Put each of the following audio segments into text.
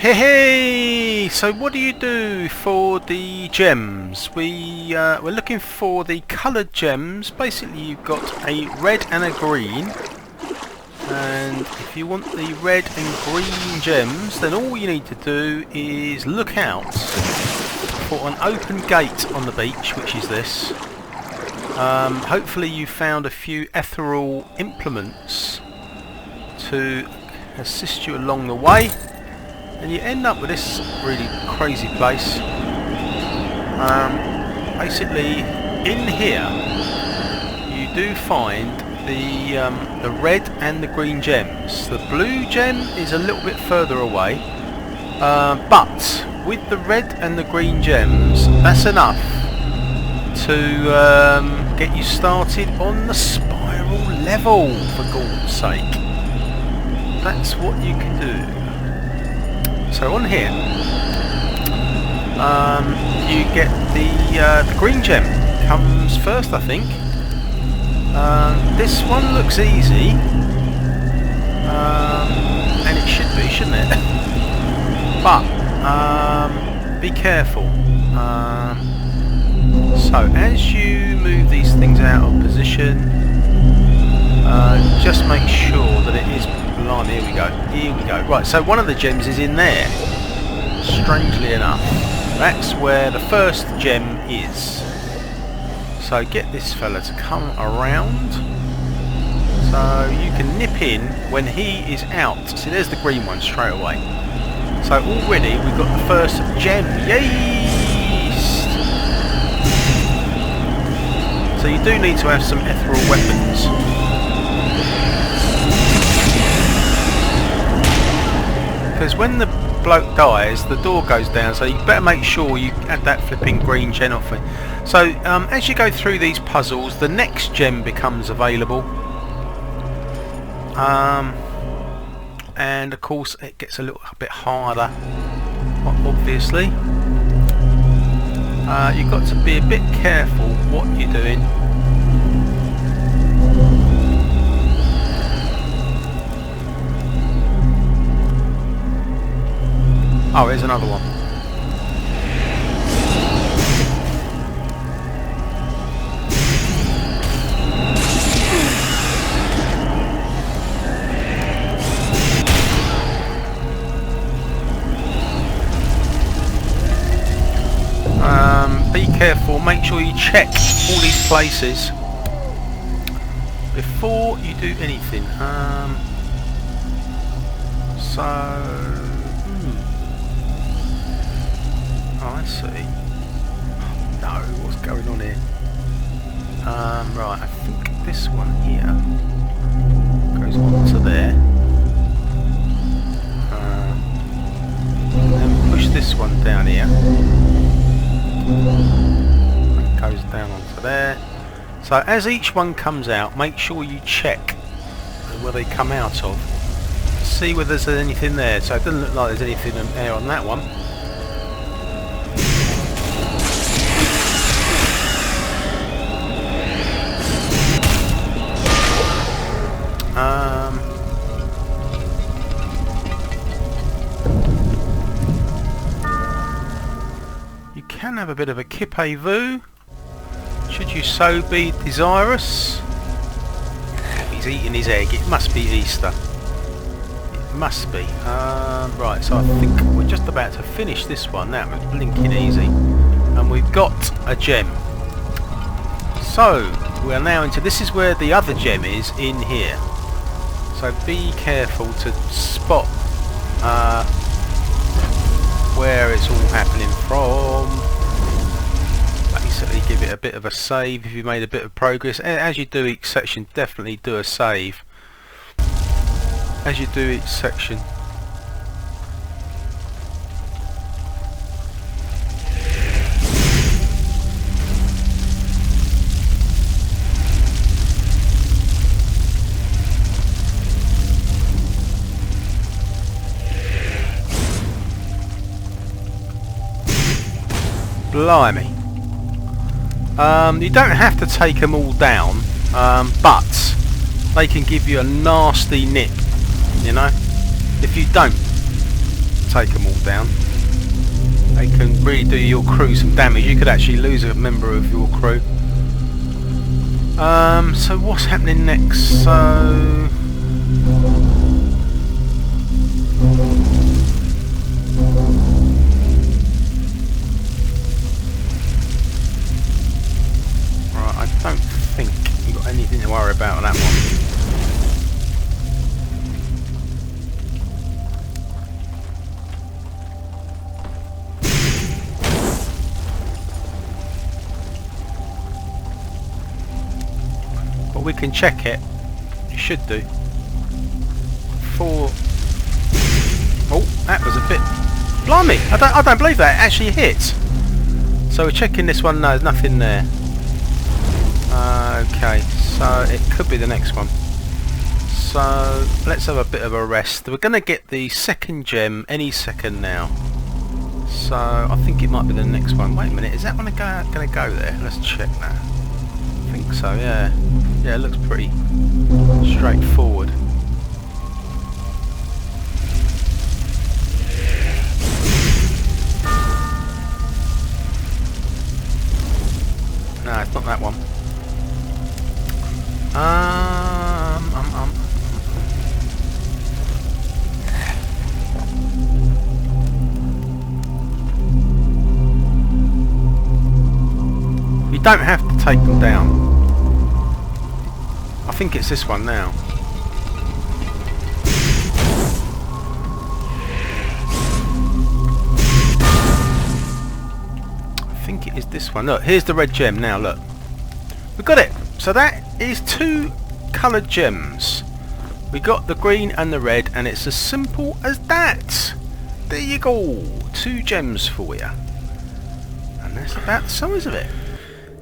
Hey! So what do you do for the gems? We're looking for the coloured gems. Basically you've got a red and a green. And if you want the red and green gems, then all you need to do is look out for an open gate on the beach, which is this. Hopefully you found a few ethereal implements to assist you along the way. And you end up with this really crazy place. Basically, in here, you do find the red and the green gems. The blue gem is a little bit further away, but with the red and the green gems, that's enough to get you started on the spiral level. For God's sake, that's what you can do. So on here, you get the green gem comes first, I think. This one looks easy, and it should be, shouldn't it? But be careful. So as you move these things out of position, just make sure that it is. Blimey, here we go. Right, so one of the gems is in there. Strangely enough, that's where the first gem is. So get this fella to come around, so you can nip in when he is out. See, there's the green one straight away. So already we've got the first gem. Yes! So you do need to have some ethereal weapons. Because when the bloke dies, the door goes down, so you better make sure you add that flipping green gem off it. So as you go through these puzzles, the next gem becomes available, and of course it gets a little bit harder, obviously. You've got to be a bit careful what you're doing. Oh, here's another one. Be careful, make sure you check all these places before you do anything. Oh, I see. No, what's going on here? Right, I think this one here goes on to there. And then push this one down here. It goes down onto there. So as each one comes out, make sure you check where they come out of. See whether there's anything there. So it doesn't look like there's anything there on that one. You can have a bit of a kippé-vu, should you so be desirous. He's eating his egg. It must be Easter. It must be. Right, so I think we're just about to finish this one. That was blinking easy, and we've got a gem. So we are now into. This is where the other gem is, in here. So be careful to spot where it's all happening from. Basically give it a bit of a save if you made a bit of progress. As you do each section, definitely do a save. As you do each section. Blimey. You don't have to take them all down, but they can give you a nasty nip, you know, if you don't take them all down. They can really do your crew some damage. You could actually lose a member of your crew. So what's happening next? So right, I don't think you've got anything to worry about on that one. We can check it. You should do. Oh, that was a bit. Blimey! I don't believe that. It actually hit. So we're checking this one. No, there's nothing there. Okay, so it could be the next one. So let's have a bit of a rest. We're going to get the second gem any second now. So I think it might be the next one. Wait a minute. Is that one going to go there? Let's check that. I think so. Yeah. Yeah, it looks pretty straightforward. No, it's not that one. You don't have to take them down. I think it's this one now. I think it is this one. Look, here's the red gem now, look. We've got it. So that is 2 coloured gems. We got the green and the red, and it's as simple as that. There you go. 2 gems for you. And that's about the size of it.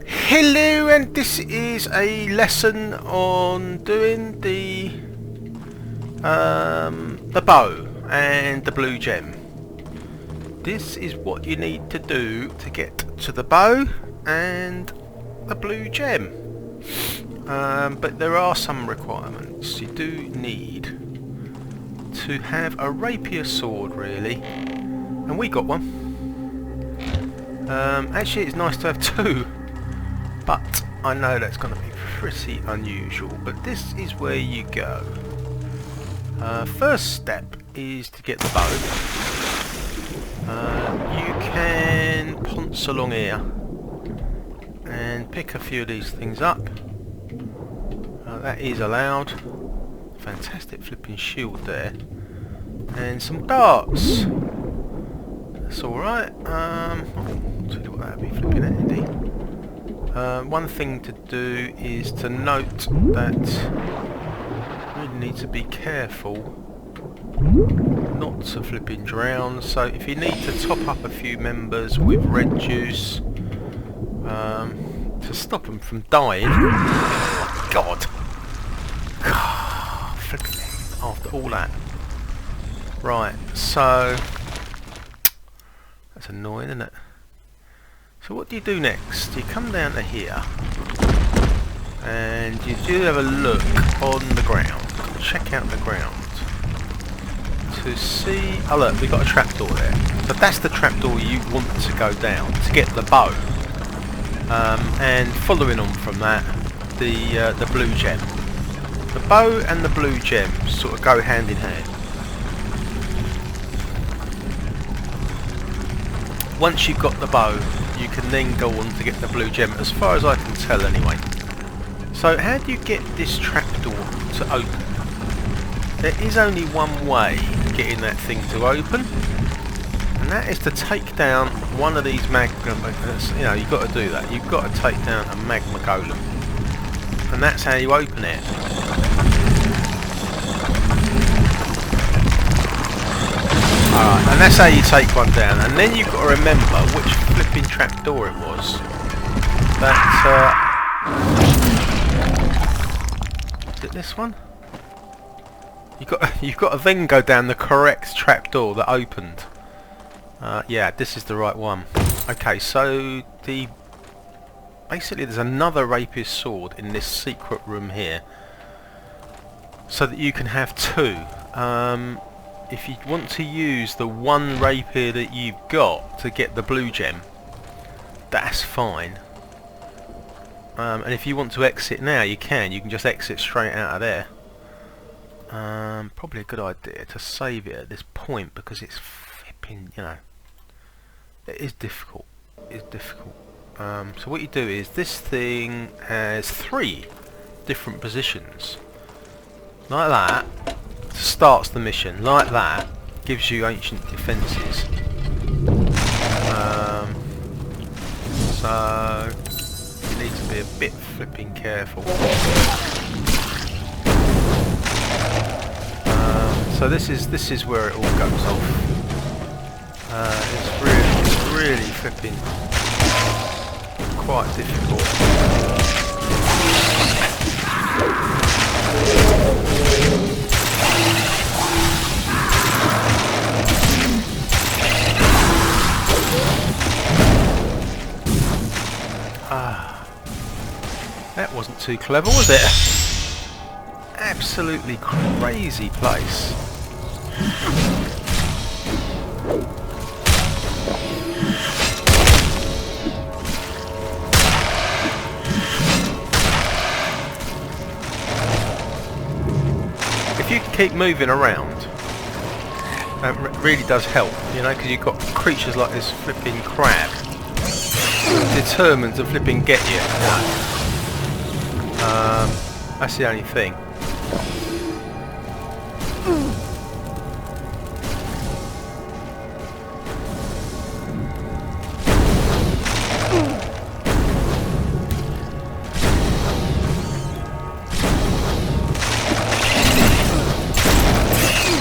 Hello, and this is a lesson on doing the bow and the blue gem. This is what you need to do to get to the bow and the blue gem. But there are some requirements. You do need to have a rapier sword, really, and we got one. Actually, it's nice to have 2. But I know that's going to be pretty unusual, but this is where you go. First step is to get the bow. You can ponce along here and pick a few of these things up. That is allowed. Fantastic flipping shield there. And some darts. That's alright. I'll tell you what that would be flipping at, indeed. One thing to do is to note that you really need to be careful not to flipping drown. So if you need to top up a few members with red juice to stop them from dying. Oh my God! Flipping after all that. Right, so that's annoying, isn't it? So what do you do next? You come down to here and you do have a look on the ground. Check out the ground to see. Oh look, we've got a trapdoor there. So that's the trapdoor you want to go down to get the bow. And following on from that, the blue gem. The bow and the blue gem sort of go hand in hand. Once you've got the bow, you can then go on to get the blue gem, as far as I can tell anyway. So how do you get this trapdoor to open? There is only one way of getting that thing to open, and that is to take down one of these magma. You know, you've got to do that. You've got to take down a magma golem, and that's how you open it. Alright, and that's how you take one down, and then you've got to remember which flipping trapdoor it was. Is it this one? You've got to then go down the correct trapdoor that opened. Yeah, this is the right one. Okay, so basically there's another rapier sword in this secret room here, so that you can have 2. if you want to use the one rapier that you've got to get the blue gem, that's fine. And if you want to exit now, you can. You can just exit straight out of there. Probably a good idea to save it at this point because it's flipping, you know, it is difficult. It's difficult. So what you do is this thing has 3 different positions. Like that starts the mission. Like that gives you ancient defences. So you need to be a bit flipping careful. So this is where it all goes off. It's really flipping quite difficult. That wasn't too clever, was it? Absolutely crazy place. If you can keep moving around, that really does help, you know, because you've got creatures like this flipping crab determined to flipping get you. That's the only thing.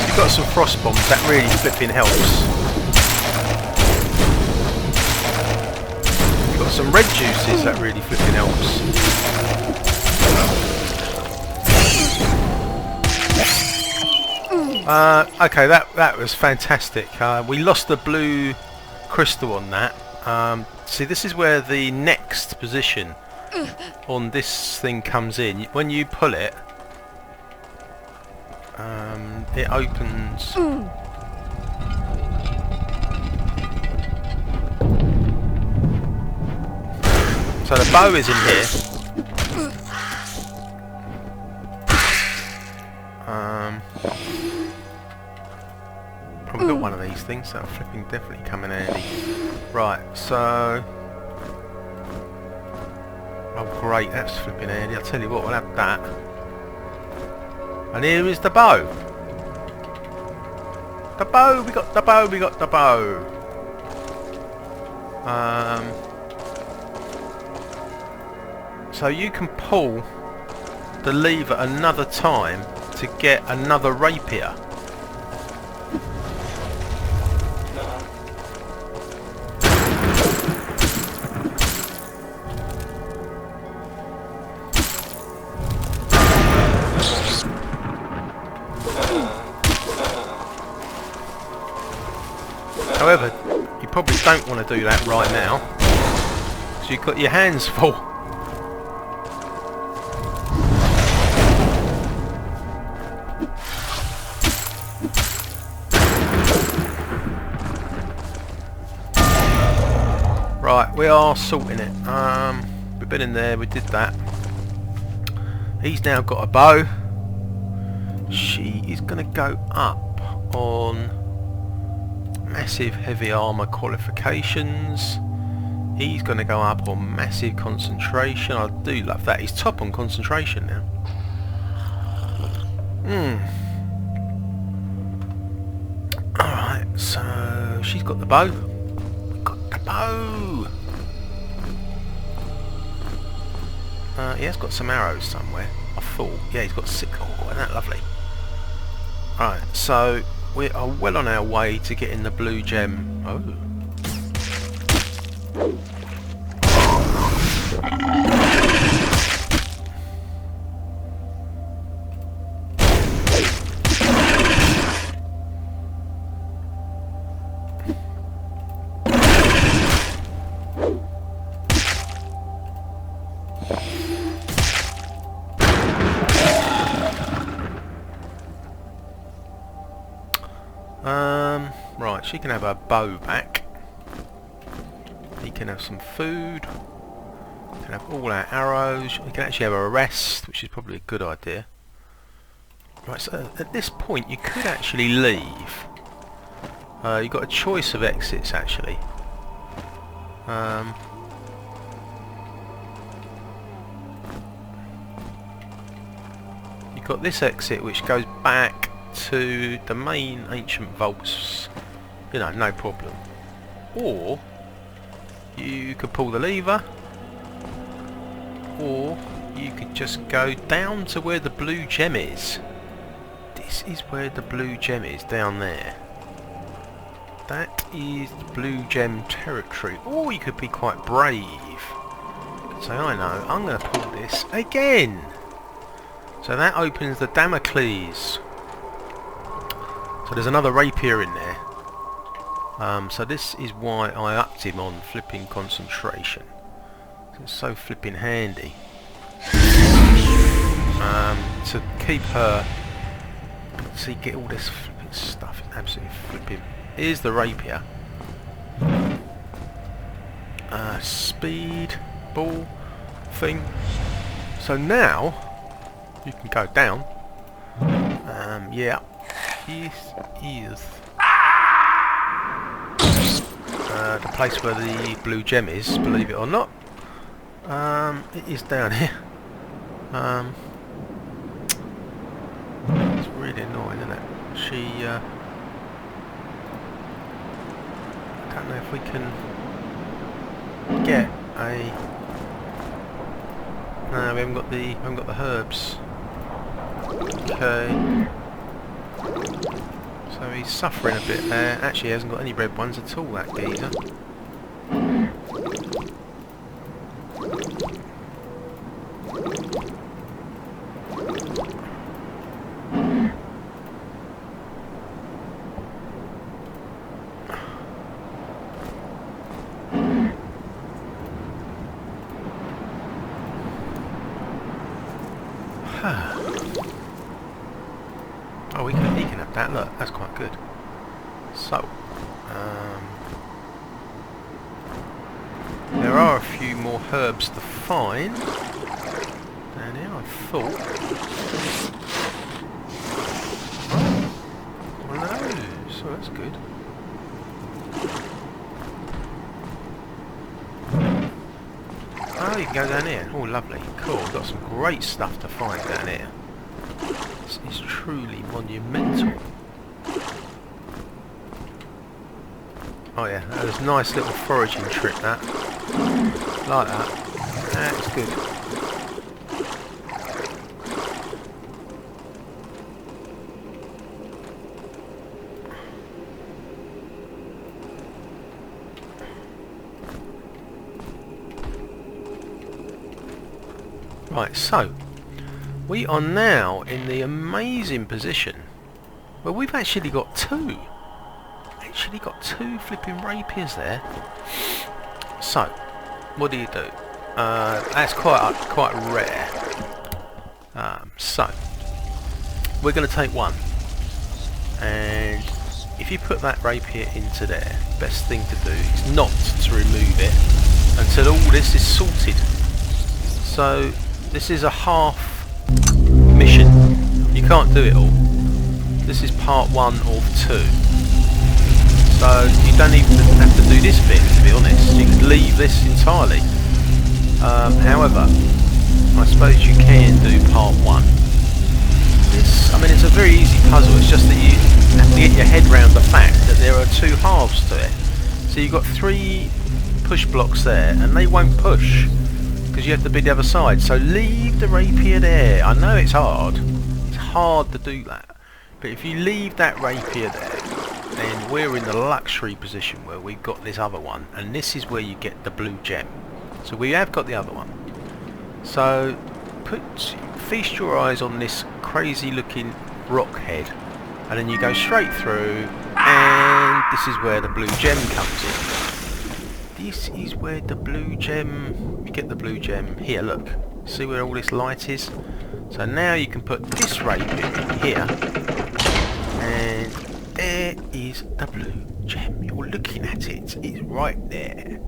You've got some frost bombs, that really flipping helps. You've got some red juices, that really flipping helps. Okay, that was fantastic. We lost the blue crystal on that. See, this is where the next position on this thing comes in. When you pull it, it opens. So the bow is in here. We've got one of these things, so flipping definitely come in handy. Right, so... oh great, that's flipping handy. I'll tell you what, we'll have that. And here is the bow. The bow, we got the bow, we got the bow. So you can pull the lever another time to get another rapier. However, you probably don't want to do that right now, because you've got your hands full. Right, we are sorting it. We've been in there, we did that. He's now got a bow. She is going to go up on massive heavy armour qualifications. He's going to go up on massive concentration. I do love that. He's top on concentration now. Alright, so she's got the bow. We've got the bow. He has got some arrows somewhere. I thought. Yeah, he's got 6. Oh, isn't that lovely? Alright, so we are well on our way to getting the blue gem. Oh. Right, she can have her bow back. He can have some food. We can have all our arrows. We can actually have a rest, which is probably a good idea. Right, so at this point you could actually leave. You've got a choice of exits actually. You've got this exit which goes back to the main ancient vaults, you know, no problem. Or you could pull the lever, or you could just go down to where the blue gem is. This is where the blue gem is, down there. That is the blue gem territory. Or you could be quite brave. You could say, I know, I'm going to pull this again. So that opens the Damocles. So there's another rapier in there. So this is why I upped him on flipping concentration. It's so flipping handy. To keep her... See, get all this flipping stuff. It's absolutely flipping... Here's the rapier. Speed ball thing. So now you can go down. Yeah. This is the place where the blue gem is, believe it or not. It is down here. It's really annoying, isn't it? She I don't know if we can get a... No, we haven't got the herbs. Okay. So he's suffering a bit there. Actually, he hasn't got any red ones at all, that geezer. Oh, he can have that. Look, that's quite good. So, there are a few more herbs to find down here, I thought. One of those. So that's good. Oh, you can go down here. Oh, lovely. Cool. We've got some great stuff to find down here. This is truly monumental. Oh yeah, that was a nice little foraging trip, that. Like that. That's good. Right, so we are now in the amazing position where we've actually got two. Actually got two flipping rapiers there. So, what do? That's quite rare. So, we're going to take one, and if you put that rapier into there, best thing to do is not to remove it until all this is sorted. So, this is a half mission. You can't do it all. This is part 1 of 2. So you don't even have to do this bit, to be honest. You could leave this entirely. However, I suppose you can do part 1. I mean, it's a very easy puzzle. It's just that you have to get your head around the fact that there are 2 halves to it. So you've got 3 push blocks there, and they won't push because you have to be the other side. So leave the rapier there. I know it's hard. It's hard to do that. But if you leave that rapier there, then we're in the luxury position where we've got this other one, and this is where you get the blue gem. So we have got the other one. So feast your eyes on this crazy looking rock head, and then you go straight through, and this is where the blue gem comes in. This is where the blue gem, you get the blue gem here, look. See where all this light is? So now you can put this rapier in here, and there where is the blue gem? You're looking at it. It's right there.